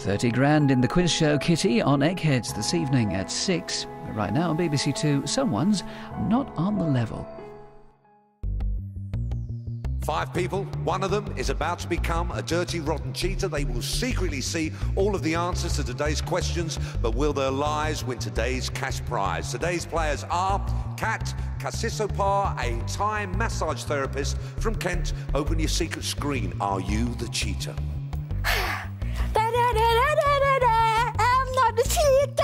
30 grand in the quiz show Kitty on Eggheads this evening at 6. Right now on BBC Two, someone's not on the level. 5 people, one of them is about to become a dirty, rotten cheater. They will secretly see all of the answers to today's questions, but will their lies win today's cash prize? Today's players are Kat Kasisopar, a Thai massage therapist from Kent. Open your secret screen. Are you the cheater? I'm not the cheater.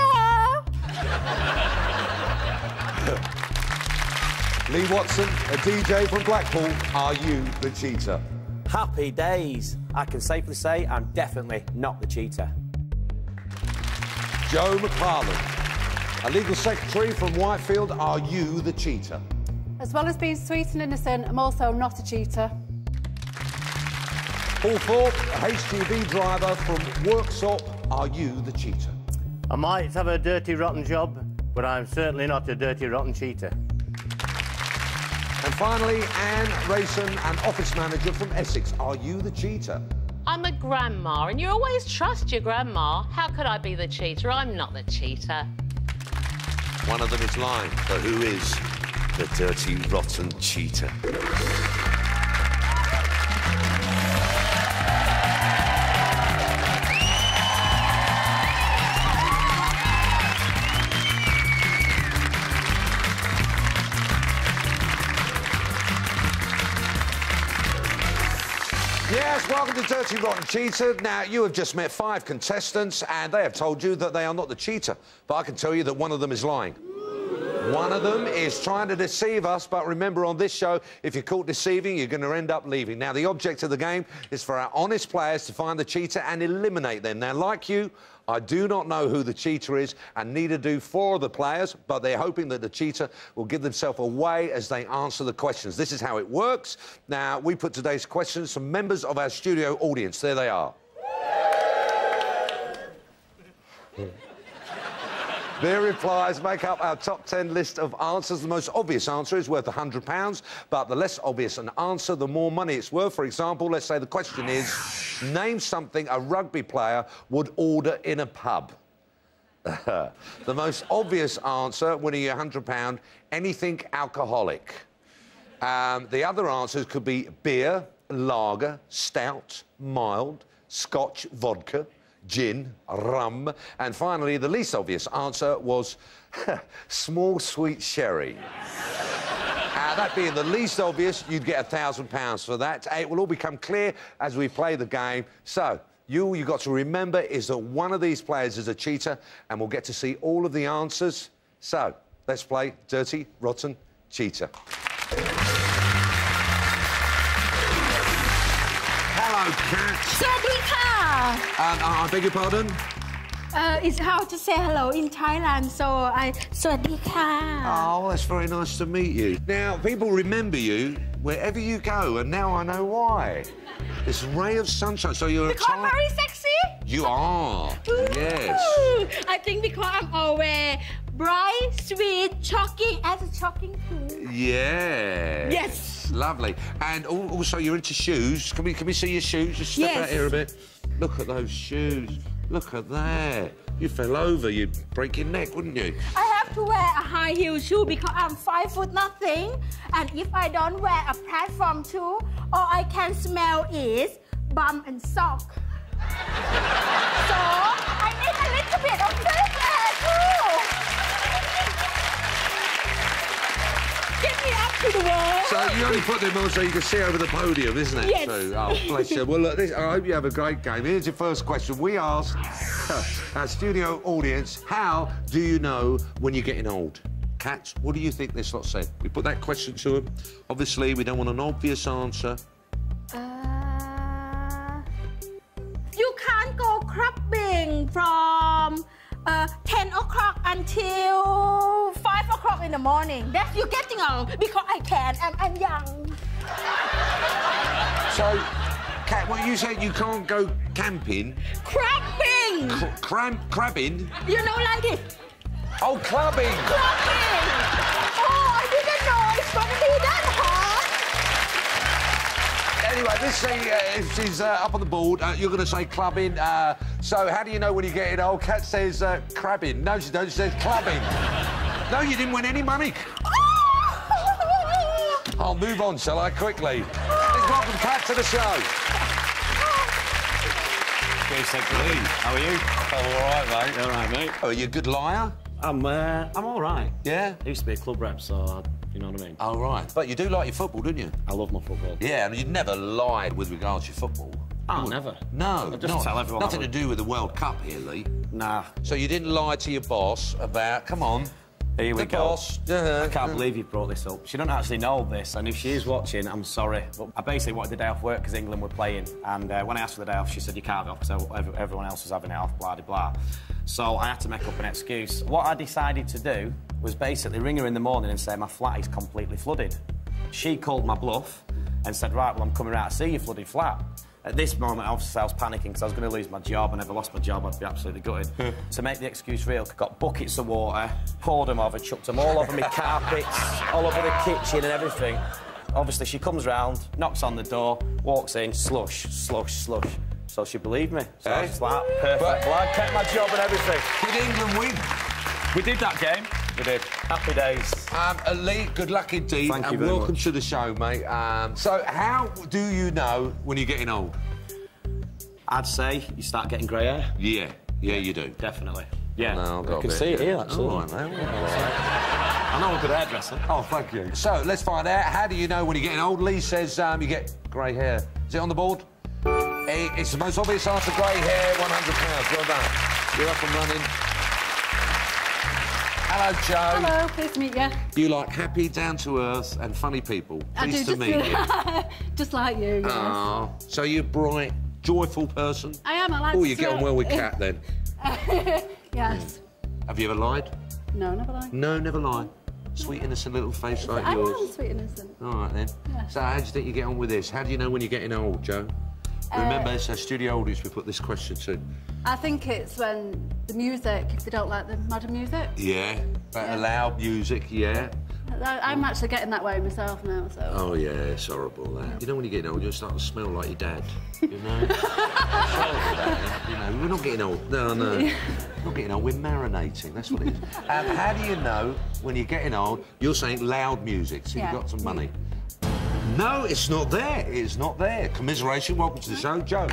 Lee Watson, a DJ from Blackpool. Are you the cheater? Happy days. I can safely say I'm definitely not the cheater. Joe McFarlane, a legal secretary from Whitefield. Are you the cheater? As well as being sweet and innocent, I'm also not a cheater. Paul Thorpe, a HGV driver from Worksop. Are you the cheater? I might have a dirty, rotten job, but I'm certainly not a dirty, rotten cheater. And finally, Anne Rayson, an office manager from Essex. Are you the cheater? I'm a grandma, and you always trust your grandma. How could I be the cheater? I'm not the cheater. One of them is lying, but who is the dirty, rotten cheater? Yes, welcome to Dirty Rotten Cheater. Now, you have just met 5 contestants and they have told you that they are not the cheater. But I can tell you that one of them is lying. One of them is trying to deceive us, but remember, on this show, if you're caught deceiving, you're going to end up leaving. Now, the object of the game is for our honest players to find the cheater and eliminate them. Now, like you, I do not know who the cheater is, and neither do 4 of the players, but they're hoping that the cheater will give themselves away as they answer the questions. This is how it works. Now, we put today's questions to members of our studio audience. There they are. Their replies make up our top 10 list of answers. The most obvious answer is worth £100, but the less obvious an answer, the more money it's worth. For example, let's say the question is, name something a rugby player would order in a pub. The most obvious answer, winning you £100, anything alcoholic. The other answers could be beer, lager, stout, mild, scotch, vodka, gin, rum, and finally, the least obvious answer was small sweet sherry. That being the least obvious, you'd get £1,000 for that. It will all become clear as we play the game. So, you've got to remember is that one of these players is a cheater, and we'll get to see all of the answers. So, let's play Dirty, Rotten Cheater. Hello, Kat. I beg your pardon? It's how to say hello in Thailand, so Sawadika. Oh, that's very nice to meet you. Now, people remember you wherever you go, and now I know why. This ray of sunshine, so you're because I'm very sexy? You are, yes. I think because I'm always bright, sweet, shocking as a shocking too. Yeah. Yes. Lovely. And also, you're into shoes. Can we see your shoes? Just step out here a bit. Look at those shoes. Look at that. You fell over, you'd break your neck, wouldn't you? I have to wear a high heel shoe because I'm 5 foot nothing. And if I don't wear a platform shoe, all I can smell is bum and sock. So I need a little bit of fresh air too. Get me up to the wall. So you only put them on so you can see over the podium, isn't it? Yes. So, oh, bless you. Well, look, I hope you have a great game. Here's your first question. We asked our studio audience, how do you know when you're getting old? Kat, what do you think this lot said? We put that question to them. Obviously, we don't want an obvious answer. You can't go clubbing from 10 o'clock until 5 o'clock in the morning. That's you getting old because I can. I'm young. So, Kat, what you said, you can't go camping? Crabbing! Crabbing? You know like this? Oh, clubbing! Clubbing! Oh, I didn't know it's going to be that hot. Anyway, let's see if she's up on the board. You're going to say clubbing. So how do you know when you're getting old? Kat says crabbing. No, she don't. She says clubbing. No, you didn't win any money. I'll move on, shall I, quickly? Let's welcome Kat to the show. How are you? Oh, all right, mate. All right, mate. Oh, are you a good liar? I'm all right. Yeah? I used to be a club rep, so you know what I mean. Oh, right. But you do like your football, don't you? I love my football. Yeah, and you'd never lied with regards to your football. Oh, never. No, I just tell everyone. Nothing to do with the World Cup here, Lee. Nah. So you didn't lie to your boss about... Come on. Here we go. Boss. I can't believe you brought this up. She don't actually know this, and if she is watching, I'm sorry. But I basically wanted the day off work because England were playing, and when I asked for the day off, she said, you can't have it off because everyone else was having it off, blah, blah, blah. So I had to make up an excuse. What I decided to do was basically ring her in the morning and say, my flat is completely flooded. She called my bluff and said, right, well, I'm coming out to see your flooded flat. At this moment, obviously, I was panicking because I was going to lose my job, and if I lost my job, I'd be absolutely gutted. To make the excuse real, got buckets of water, poured them over, chucked them all over my carpets, all over the kitchen and everything. Obviously, she comes round, knocks on the door, walks in, slush, slush, slush. So she believed me. So I was like, perfect. Well, I kept my job and everything. Did England win? We did that game. We did. Happy days. Lee, good luck indeed. Thank you and very welcome much. to the show, mate. So how do you know when you're getting old? I'd say you start getting grey hair. Yeah, you do. Definitely. Yeah. No, I can see it here, actually. All right, mate. I know a good hairdresser. Oh, thank you. So, let's find out. How do you know when you're getting old? Lee says you get grey hair. Is it on the board? It's the most obvious answer, grey hair, £100. Well done. You're up and running. Hello, Joe. Hello, pleased to meet you. You like happy, down-to-earth and funny people. Pleased to meet you. Just like you, yes. Oh, so you're a bright, joyful person? I am, I like Oh, to you get on well with Kat, then? Yes. Have you ever lied? No, never lied. No, never lied. Sweet, innocent little face like I yours. am sweet innocent. All right, then. Yes. So how do you think you get on with this? How do you know when you're getting old, Joe? Remember, it's a studio audience we put this question to. I think it's when the music, if they don't like the modern music. Yeah, but loud music, yeah. I'm actually getting that way myself now, so... Oh, yeah, it's horrible, that. You know, when you get old, you start to smell like your dad, you know? You know, we're not getting old. No. We're not getting old, we're marinating, that's what it is. How do you know, when you're getting old, you're saying loud music, so you've got some money. No, it's not there. It's not there. Commiseration, welcome to the show. Joe.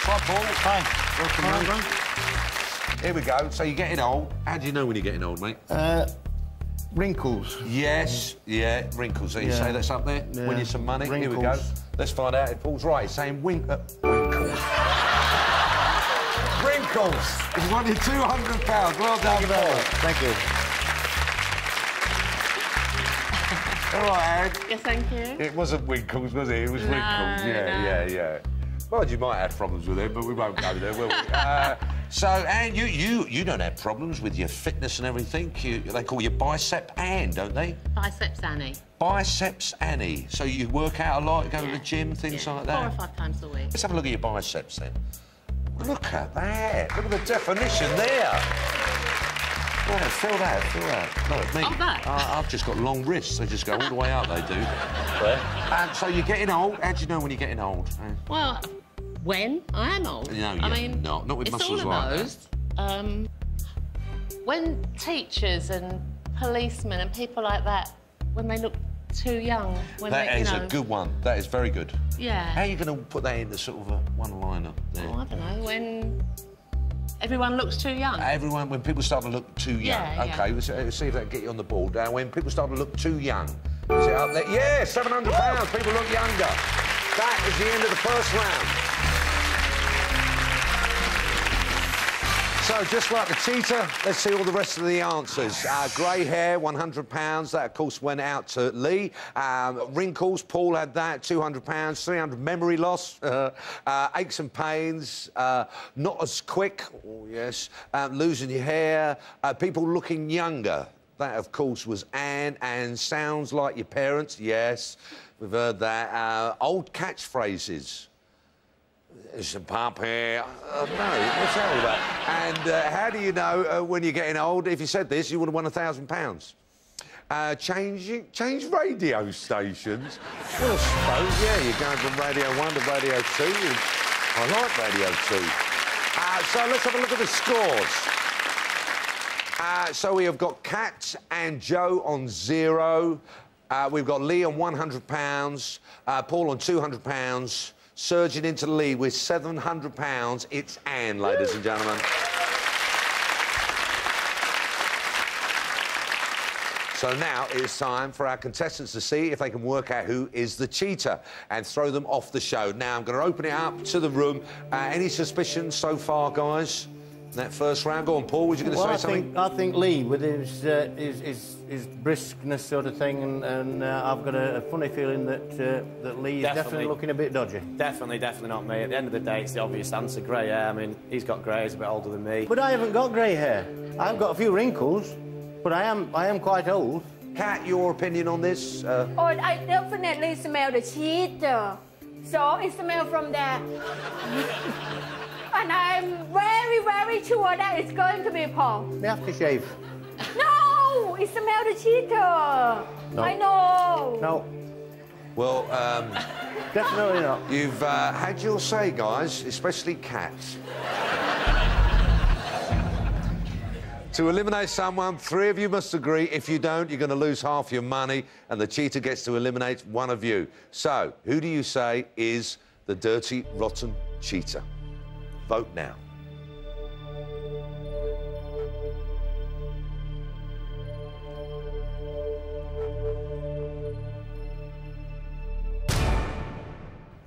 Hi, Paul. Hi. Welcome, mate. Here we go. So you're getting old. How do you know when you're getting old, mate? Wrinkles. Yes, yeah, wrinkles. So you say that's up there? Yeah. Win you some money. Wrinkles. Here we go. Let's find out if Paul's right. He's saying winkles. Wrinkles. He's won you £200. Well done, Paul. Thank you. All right, Ed. Yes, thank you. It wasn't Winkles, was it? It was Wrinkles. Yeah. Well, you might have problems with it, but we won't go there, will we? So, Anne, you don't have problems with your fitness and everything. They call you Bicep Anne, don't they? Biceps Annie. Biceps Annie. So you work out a lot, you go to the gym, things like that? 4 or 5 times a week. Let's have a look at your biceps then. Look at that. Look at the definition there. Yeah, feel that. Look, me. Oh, that? I've just got long wrists. They just go all the way up, they do. So you're getting old. How do you know when you're getting old? Well, when I am old. No, I mean, not with muscles it's all like of those. When teachers and policemen and people like that, when they look too young, when that they, is a good one. That is very good. Yeah. How are you going to put that in the sort of a one-liner there? Oh, I don't know, when everyone looks too young. Everyone, when people start to look too young. Yeah, OK, let's see if that can get you on the board. When people start to look too young. Is it up there? Yeah, £700. People look younger. That is the end of the first round. So, just like the cheetah, let's see all the rest of the answers. Grey hair, £100. That, of course, went out to Lee. Wrinkles, Paul had that, £200. 300 memory loss. Aches and pains. Not as quick. Oh, yes. Losing your hair. People looking younger. That, of course, was Anne. And sounds like your parents. Yes, we've heard that. Old catchphrases. It's a pump here. No, what's that all about? And how do you know when you're getting old? If you said this, you would have won £1,000. Change radio stations? Well, I suppose, yeah, you're going from Radio 1 to Radio 2. I like Radio 2. So let's have a look at the scores. So we have got Kat and Joe on 0. We've got Lee on £100, Paul on £200. Surging into the lead with £700, it's Anne, ladies and gentlemen. So now it's time for our contestants to see if they can work out who is the cheater and throw them off the show. Now, I'm going to open it up to the room. Any suspicions so far, guys? That first round. Go on, Paul, was you going to say something? I think Lee, with his briskness sort of thing, and I've got a funny feeling that Lee is definitely looking a bit dodgy. Definitely not me. At the end of the day, it's the obvious answer, grey hair. I mean, he's got grey, he's a bit older than me. But I haven't got grey hair. I've got a few wrinkles, but I am quite old. Kat, your opinion on this? Oh, I definitely smell the cheater. So it smells from there. And I'm very, very sure that it's going to be Paul. They have to shave. No! It smells the cheater. No. I know. No. Well, definitely not. You've had your say, guys, especially Kat. To eliminate someone, 3 of you must agree. If you don't, you're going to lose half your money, and the cheater gets to eliminate one of you. So, who do you say is the dirty, rotten cheater? Vote now.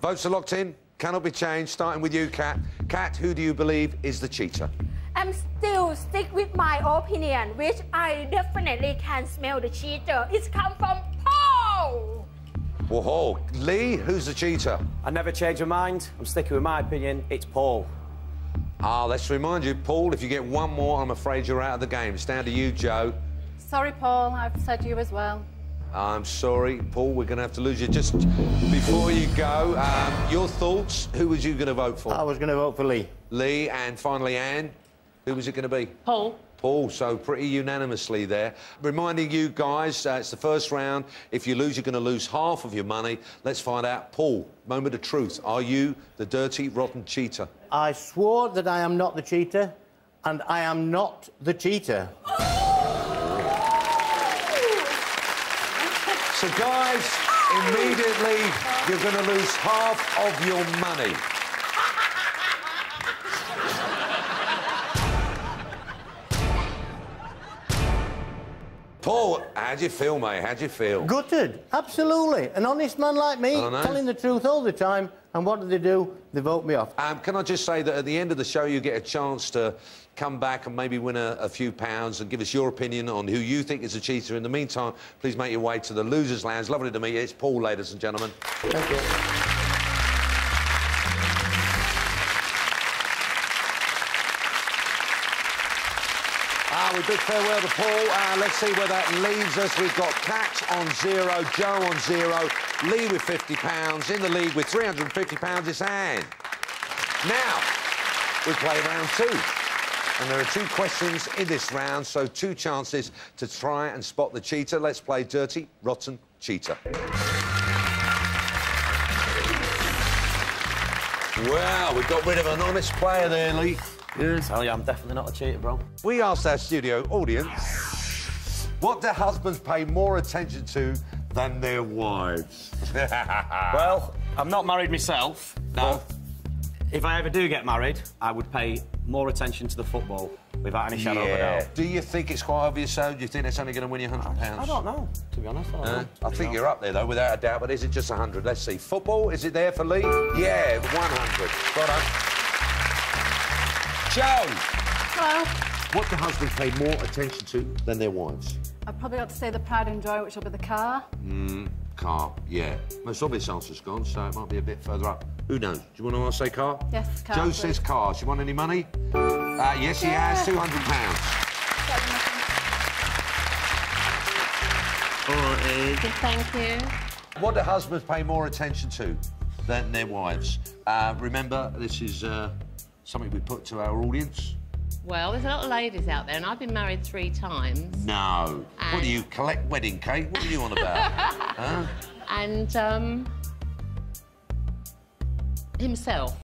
Votes are locked in, cannot be changed. Starting with you, Kat. Kat, who do you believe is the cheater? I'm still stick with my opinion, which I definitely can smell the cheater. It's come from Paul. Whoa, Lee, who's the cheater? I never change my mind. I'm sticking with my opinion. It's Paul. Let's remind you, Paul, if you get one more, I'm afraid you're out of the game. It's down to you, Joe. Sorry, Paul, I've said you as well. I'm sorry, Paul, we're going to have to lose you. Just before you go, your thoughts, who was you going to vote for? I was going to vote for Lee. Lee, and finally Anne. Who was it going to be? Paul. Paul, so pretty unanimously there. Reminding you guys, it's the first round. If you lose, you're going to lose half of your money. Let's find out. Paul, moment of truth. Are you the dirty, rotten cheater? I swore that I am not the cheater, and I am not the cheater. So, guys, immediately you're going to lose half of your money. Paul, how do you feel, mate? How do you feel? Gutted, absolutely. An honest man like me, telling the truth all the time, and what do? They vote me off. Can I just say that at the end of the show you get a chance to come back and maybe win a few pounds and give us your opinion on who you think is a cheater. In the meantime, please make your way to the Losers Lounge. Lovely to meet you. It's Paul, ladies and gentlemen. Thank you. We bid farewell to Paul. Let's see where that leaves us. We've got Kat on 0, Joe on 0, Lee with £50. In the lead with £350, it's Anne. Now, we play round 2. And there are 2 questions in this round, so 2 chances to try and spot the cheater. Let's play Dirty, Rotten Cheater. Well, we got rid of an honest player there, Lee. Yes, hell yeah, I'm definitely not a cheater, bro. We asked our studio audience, what do husbands pay more attention to than their wives? Well, I'm not married myself. No. If I ever do get married, I would pay more attention to the football, without any shadow of a doubt. Do you think it's quite obvious, so? Do you think it's only going to win you £100? I don't know, to be honest. I think you're up there, though, without a doubt, but is it just 100? Let's see. Football, is it there for Lee? Yeah, 100. Well done. Joe! Hello. What do husbands pay more attention to than their wives? I've probably got to say the pride and joy, which will be the car. Car, yeah. Most obvious answer's gone, so it might be a bit further up. Who knows? Do you want to say car? Yes, car. Joe please. says car. Do you want any money? Yes, he has. £200. Thank you. What do husbands pay more attention to than their wives? Remember, this is something we put to our audience. Well, there's a lot of ladies out there, and I've been married 3 times. No. And... What do you collect wedding cake? What are you on about? Huh? And, himself.